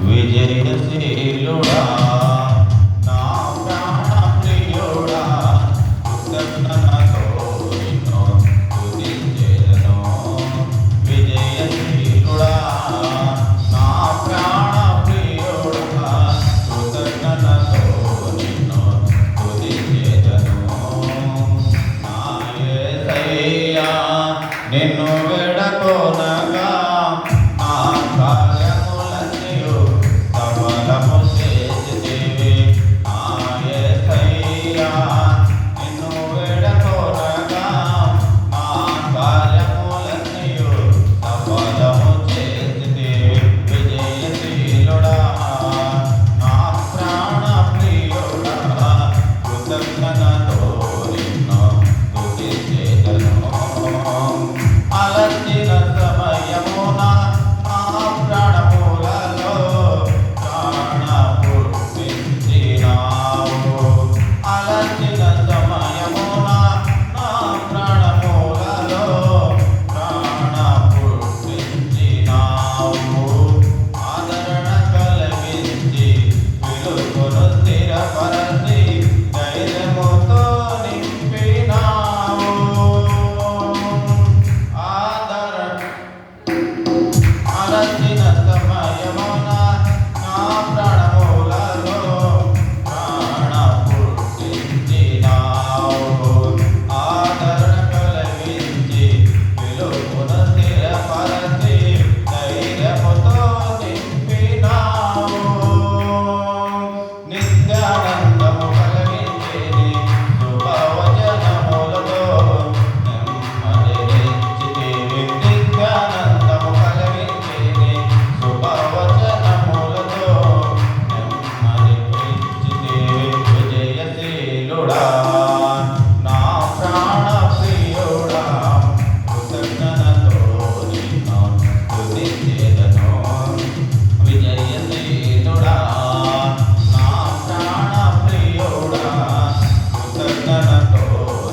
విజయశీలుడా నా ప్రాణ ప్రియుడా కృతజ్ఞతతో నిన్ను స్తుతించెదను. విజయశీలుడా నా ప్రాణ ప్రియుడా కృతజ్ఞతతో నిన్ను స్తుతించెదను. నా యేసయ్యా నిన్ను వేడుకొనగా నా కార్యములన్నీయు సఫలము చేసితివి. నా యేసయ్యా నిన్ను వేడుకొనగా నా కార్యములన్నీయు సఫలము చేసితివి. విజయశీలుడా నా ప్రాణ ప్రియుడా కృతజ్ఞతతో నిన్ను స్తుతించెదను. అలసిన సమయమున నా ప్రాణములలో ప్రాణ పుట్టించినావు. అలసిన సమయమున నా ప్రాణములలో ప్రాణ పుట్టించినావు. ఆదరణ కలిగించి వెలుగును స్థిరపరచి ధైర్యముతో నింపినావు. అలసిన సమయమున నా ప్రాణములలో ప్రాణ పుట్టించినావు. ఆదరణ కలిగించి వెలుగును స్థిరపరచి ధైర్యముతో నింపినావు. నిత్యానందము కలిగించేది శుభవచనములతో నెమ్మదినిచ్చితివి. నిత్యానందము కలిగించేది శుభవచనములతో నెమ్మదినిచ్చితివి. విజయశీలుడా నా ప్రాణ ప్రియుడా కృతజ్ఞతతో నిన్ను స్తుతించెదను. విజయశీలుడా నా ప్రాణ ప్రియుడా కృతజ్ఞతతో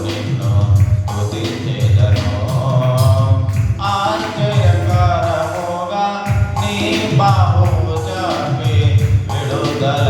నిన్ను స్తుతించెదను. ఆశ్చర్యకరముగా నీ బాహువు చాపి విడుదల